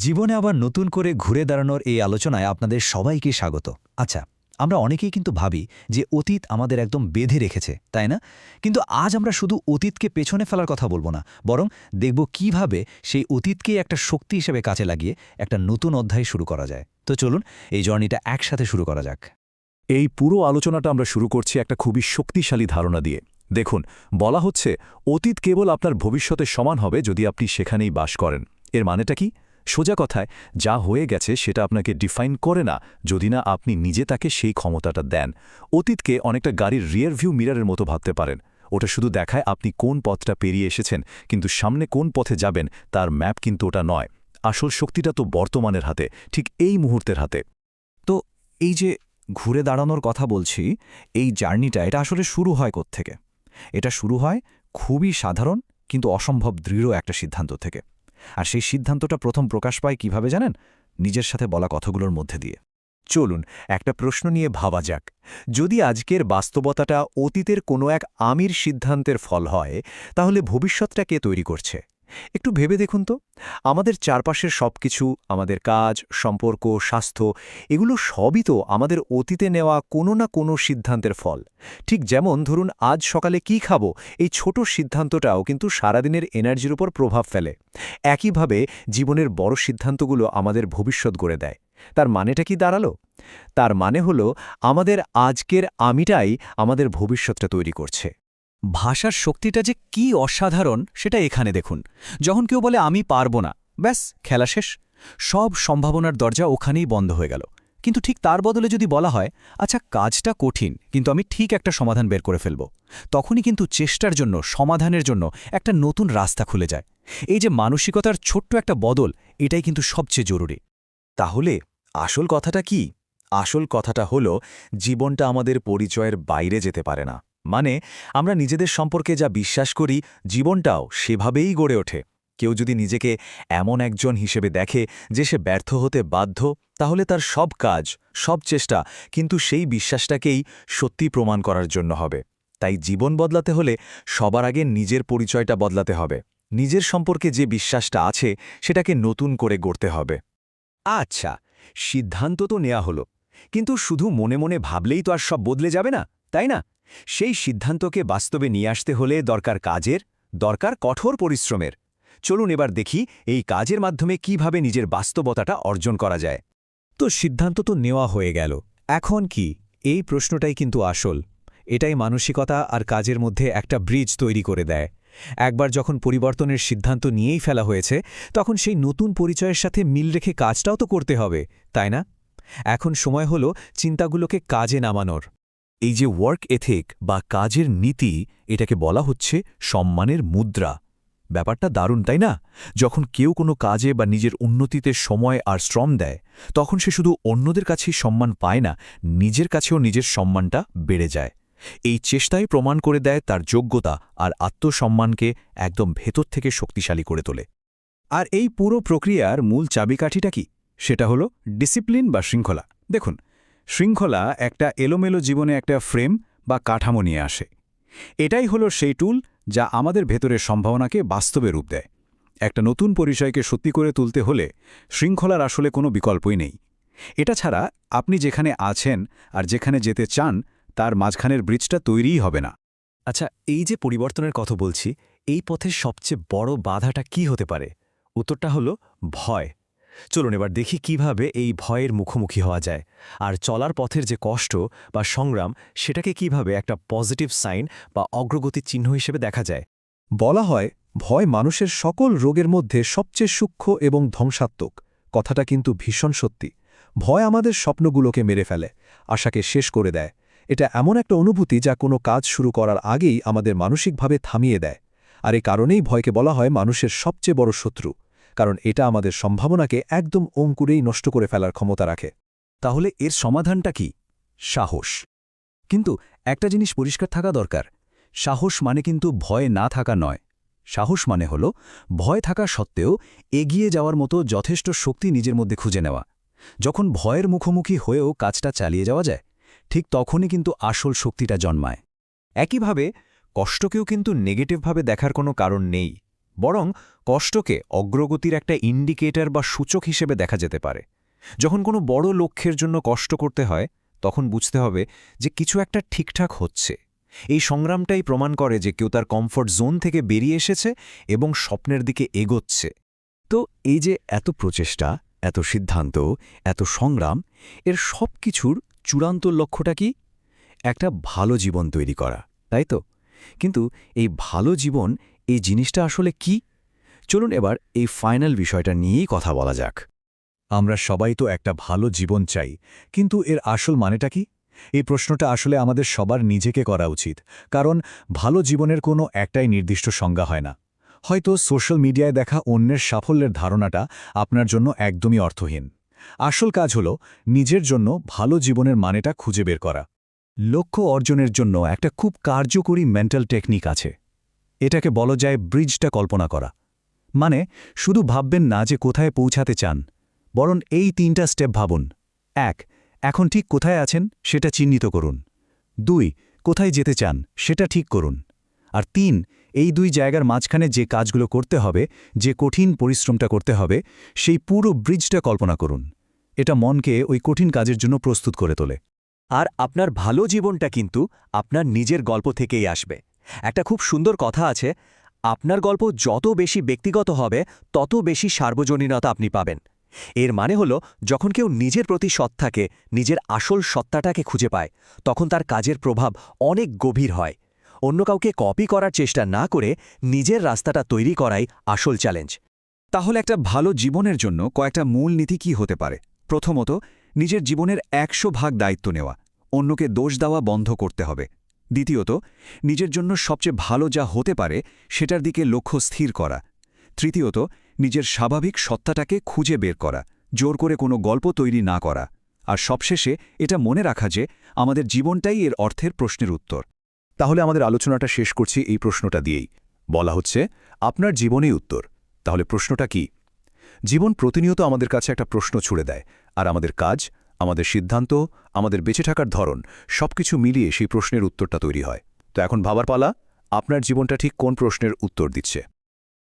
জীবনে আবার নতুন করে ঘুরে দাঁড়ানোর এই আলোচনায় আপনাদের সবাইকে স্বাগত। আচ্ছা, আমরা অনেকেই কিন্তু ভাবি যে অতীত আমাদের একদম বেঁধে রেখেছে, তাই না? কিন্তু আজ আমরা শুধু অতীতকে পেছনে ফেলার কথা বলবো না, বরং দেখব কিভাবে সেই অতীতকে একটা শক্তি হিসেবে কাজে লাগিয়ে একটা নতুন অধ্যায় শুরু করা যায়। তো চলুন এই জার্নিটা একসাথে শুরু করা যাক। এই পুরো আলোচনাটা আমরা শুরু করছি একটা খুবই শক্তিশালী ধারণা দিয়ে। দেখুন, বলা হচ্ছে অতীত কেবল আপনার ভবিষ্যতের সমান হবে যদি আপনি সেখানেই বাস করেন। এর মানেটা কি? সোজা কথায়, যা হয়ে গেছে সেটা আপনাকে ডিফাইন করে না যদি না আপনি নিজে তাকে সেই ক্ষমতাটা দেন। অতীতকে অনেকটা গাড়ির রিয়ার ভিউ মিররের মতো ভাবতে পারেন। ওটা শুধু দেখায় আপনি কোন পথটা পেরিয়ে এসেছেন, কিন্তু সামনে কোন পথে যাবেন তার ম্যাপ কিন্তু ওটা নয়। আসল শক্তিটা তো বর্তমানের হাতে, ঠিক এই মুহূর্তের হাতে। তো এই যে ঘুরে দাঁড়ানোর কথা বলছি, এই জার্নিটা এটা আসলে শুরু হয় কোত্থেকে? এটা শুরু হয় খুবই সাধারণ কিন্তু অসম্ভব দৃঢ় একটা সিদ্ধান্ত থেকে। আর সেই সিদ্ধান্তটা প্রথম প্রকাশ পায় কিভাবে জানেন? নিজের সাথে বলা কথাগুলোর মধ্যে দিয়ে। চলুন একটা প্রশ্ন নিয়ে ভাবা যাক। যদি আজকের বাস্তবতাটা অতীতের কোনো এক আমির সিদ্ধান্তের ফল হয়, তাহলে ভবিষ্যৎটা কে তৈরি করছে? একটু ভেবে দেখুন তো। আমাদের চারপাশের সবকিছু, আমাদের কাজ, সম্পর্ক, স্বাস্থ্য, এগুলো সবই তো আমাদের অতীতে নেওয়া কোনো না কোনো সিদ্ধান্তের ফল। ঠিক যেমন ধরুন আজ সকালে কি খাবো, এই ছোট সিদ্ধান্তটাও কিন্তু সারাদিনের এনার্জির উপর প্রভাব ফেলে। একইভাবে জীবনের বড় সিদ্ধান্তগুলো আমাদের ভবিষ্যৎ গড়ে দেয়। তার মানেটা কি দাঁড়ালো? তার মানে হলো আমাদের আজকের আমিটাই আমাদের ভবিষ্যৎটা তৈরি করছে। ভাষার শক্তিটা যে কি অসাধারণ সেটা এখানে দেখুন। যখন কেউ বলে আমি পারবো না, ব্যাস খেলা শেষ। সব সম্ভাবনার দরজা ওখানেই বন্ধ হয়ে গেল। কিন্তু ঠিক তার বদলে যদি বলা হয়, আচ্ছা কাজটা কঠিন কিন্তু আমি ঠিক একটা সমাধান বের করে ফেলব, তখনই কিন্তু চেষ্টার জন্য, সমাধানের জন্য একটা নতুন রাস্তা খুলে যায়। এই যে মানসিকতার ছোট্ট একটা বদল, এটাই কিন্তু সবচেয়ে জরুরি। তাহলে আসল কথাটা কি? আসল কথাটা হলো জীবনটা আমাদের পরিচয়ের বাইরে যেতে পারে না। মানে আমরা নিজেদের সম্পর্কে যা বিশ্বাস করি, জীবনটাও সেভাবেই গড়ে ওঠে। কেউ যদি নিজেকে এমন একজন হিসেবে দেখে যে সে ব্যর্থ হতে বাধ্য, তাহলে তার সব কাজ, সব চেষ্টা কিন্তু সেই বিশ্বাসটাকেই সত্যি প্রমাণ করার জন্য হবে। তাই জীবন বদলাতে হলে সবার আগে নিজের পরিচয়টা বদলাতে হবে। নিজের সম্পর্কে যে বিশ্বাসটা আছে সেটাকে নতুন করে গড়তে হবে। আচ্ছা, সিদ্ধান্ত তো নেওয়া হলো, কিন্তু শুধু মনে মনে ভাবলেই তো আর সব বদলে যাবে না, তাই না? সেই সিদ্ধান্তকে বাস্তবে নিয়ে আসতে হলে দরকার কাজের, দরকার কঠোর পরিশ্রমের। চলুন এবার দেখি এই কাজের মাধ্যমে কিভাবে নিজের বাস্তবতাটা অর্জন করা যায়। তো সিদ্ধান্ত তো নেওয়া হয়ে গেল, এখন কি? এই প্রশ্নটাই কিন্তু আসল। এটাই মানসিকতা আর কাজের মধ্যে একটা ব্রিজ তৈরি করে দেয়। একবার যখন পরিবর্তনের সিদ্ধান্ত নিয়েই ফেলা হয়েছে, তখন সেই নতুন পরিচয়ের সাথে মিল রেখে কাজটাও তো করতে হবে, তাই না? এখন সময় হলো চিন্তাগুলোকে কাজে নামানোর। এই যে ওয়ার্ক এথিক বা কাজের নীতি, এটাকে বলা হচ্ছে সম্মানের মুদ্রা। ব্যাপারটা দারুণ, তাই না? যখন কেউ কোনো কাজে বা নিজের উন্নতিতে সময় আর শ্রম দেয়, তখন সে শুধু অন্যদের কাছেই সম্মান পায় না, নিজের কাছেও নিজের সম্মানটা বেড়ে যায়। এই চেষ্টাই প্রমাণ করে দেয় তার যোগ্যতা আর আত্মসম্মানকে একদম ভেতর থেকে শক্তিশালী করে তোলে। আর এই পুরো প্রক্রিয়ার মূল চাবিকাঠিটা কি? সেটা হলো ডিসিপ্লিন বা শৃঙ্খলা। দেখুন, শৃঙ্খলা একটা এলোমেলো জীবনে একটা ফ্রেম বা কাঠামো নিয়ে আসে। এটাই হলো সেই টুল যা আমাদের ভেতরের সম্ভাবনাকে বাস্তবে রূপ দেয়। একটা নতুন পরিচয়কে সত্যি করে তুলতে হলে শৃঙ্খলার আসলে কোনো বিকল্পই নেই। এটা ছাড়া আপনি যেখানে আছেন আর যেখানে যেতে চান তার মাঝখানের ব্রিজটা তৈরিই হবে না। আচ্ছা, এই যে পরিবর্তনের কথা বলছি, এই পথের সবচেয়ে বড় বাধাটা কি হতে পারে? উত্তরটা হলো ভয়। চলুন এবার দেখি কিভাবে এই ভয়ের মুখোমুখি হওয়া যায়, আর চলার পথের যে কষ্ট বা সংগ্রাম, সেটাকে কিভাবে একটা পজিটিভ সাইন বা অগ্রগতির চিহ্ন হিসেবে দেখা যায়। বলা হয় ভয় মানুষের সকল রোগের মধ্যে সবচেয়ে সূক্ষ্ম এবং ধ্বংসাত্মক। কথাটা কিন্তু ভীষণ সত্যি। ভয় আমাদের স্বপ্নগুলোকে মেরে ফেলে, আশাকে শেষ করে দেয়। এটা এমন একটা অনুভূতি যা কোনো কাজ শুরু করার আগেই আমাদের মানসিকভাবে থামিয়ে দেয়। আর এই কারণেই ভয়কে বলা হয় মানুষের সবচেয়ে বড় শত্রু, কারণ এটা আমাদের সম্ভাবনাকে একদম অঙ্কুরেই নষ্ট করে ফেলার ক্ষমতা রাখে। তাহলে এর সমাধানটা কি? সাহস। কিন্তু একটা জিনিস পরিষ্কার থাকা দরকার, সাহস মানে কিন্তু ভয় না থাকা নয়। সাহস মানে হলো ভয় থাকা সত্ত্বেও এগিয়ে যাওয়ার মতো যথেষ্ট শক্তি নিজের মধ্যে খুঁজে নেওয়া। যখন ভয়ের মুখোমুখি হয়েও কাজটা চালিয়ে যাওয়া যায়, ঠিক তখনই কিন্তু আসল শক্তিটা জন্মায়। একইভাবে কষ্টকেও কিন্তু নেগেটিভভাবে দেখার কোনো কারণ নেই। বরং কষ্টকে অগ্রগতির একটা ইন্ডিকেটর বা সূচক হিসেবে দেখা যেতে পারে। যখন কোনো বড় লক্ষ্যের জন্য কষ্ট করতে হয় তখন বুঝতে হবে যে কিছু একটা ঠিকঠাক হচ্ছে। এই সংগ্রামটাই প্রমাণ করে যে কেউ তার কমফর্ট জোন থেকে বেরিয়ে এসেছে এবং স্বপ্নের দিকে এগোচ্ছে। তো এই যে এত প্রচেষ্টা, এত সিদ্ধান্ত, এত সংগ্রাম, এর সব কিছুর চূড়ান্ত লক্ষ্যটা কি? একটা ভালো জীবন তৈরি করা, তাই তো? কিন্তু এই ভালো জীবন, এই জিনিসটা আসলে কি? চলুন এবার এই ফাইনাল বিষয়টা নিয়েই কথা বলা যাক। আমরা সবাই তো একটা ভালো জীবন চাই, কিন্তু এর আসল মানেটা কি? এই প্রশ্নটা আসলে আমাদের সবার নিজেকে করা উচিত, কারণ ভালো জীবনের কোনো একটাই নির্দিষ্ট সংজ্ঞা হয় না। হয়তো সোশ্যাল মিডিয়ায় দেখা অন্যের সাফল্যের ধারণাটা আপনার জন্য একদমই অর্থহীন। আসল কাজ হল নিজের জন্য ভালো জীবনের মানেটা খুঁজে বের করা। লক্ষ্য অর্জনের জন্য একটা খুব কার্যকরী মেন্টাল টেকনিক আছে। এটাকে বলা যায় ব্রিজটা কল্পনা করা। মানে শুধু ভাববেন না যে কোথায় পৌঁছাতে চান, বরং এই 3টা স্টেপ ভাবুন। 1. এখন ঠিক কোথায় আছেন সেটা চিহ্নিত করুন। 2. কোথায় যেতে চান সেটা ঠিক করুন। আর 3. এই 2 জায়গার মাঝখানে যে কাজগুলো করতে হবে, যে কঠিন পরিশ্রমটা করতে হবে, সেই পুরো ব্রিজটা কল্পনা করুন। এটা মনকে ওই কঠিন কাজের জন্য প্রস্তুত করে তোলে। আর আপনার ভালো জীবনটা কিন্তু আপনার নিজের গল্প থেকেই আসবে। একটা খুব সুন্দর কথা আছে, আপনার গল্প যত বেশি ব্যক্তিগত হবে তত বেশি সার্বজনীনতা আপনি পাবেন। এর মানে হলো যখন কেউ নিজের প্রতি সৎ থাকে, নিজের আসল সত্তাটাকে খুঁজে পায়, তখন তার কাজের প্রভাব অনেক গভীর হয়। অন্য কাউকে কপি করার চেষ্টা না করে নিজের রাস্তাটা তৈরি করাই আসল চ্যালেঞ্জ। তাহলে একটা ভালো জীবনের জন্য কয়েকটা মূল নীতি কি হতে পারে? প্রথমত, নিজের জীবনের 100% দায়িত্ব নেওয়া, অন্যকে দোষ দেওয়া বন্ধ করতে হবে। দ্বিতীয়ত, নিজের জন্য সবচেয়ে ভালো যা হতে পারে সেটার দিকে লক্ষ্য স্থির করা। তৃতীয়ত, নিজের স্বাভাবিক সত্তাটাকে খুঁজে বের করা, জোর করে কোনো গল্প তৈরি না করা। আর সবশেষে এটা মনে রাখা যে আমাদের জীবনটাই এর অর্থের প্রশ্নের উত্তর। তাহলে আমাদের আলোচনাটা শেষ করছি এই প্রশ্নটা দিয়েই। বলা হচ্ছে আপনার জীবনেই উত্তর। তাহলে প্রশ্নটা কি? জীবন প্রতিনিয়ত আমাদের কাছে একটা প্রশ্ন ছুড়ে দেয়, আর আমাদের কাজ, আমাদের সিদ্ধান্ত, আমাদের বেঁচে থাকার ধরন সবকিছু মিলিয়ে সেই প্রশ্নের উত্তরটা তৈরি হয়। তো এখন ভাবার পালা, আপনার জীবনটা ঠিক কোন প্রশ্নের উত্তর দিচ্ছে।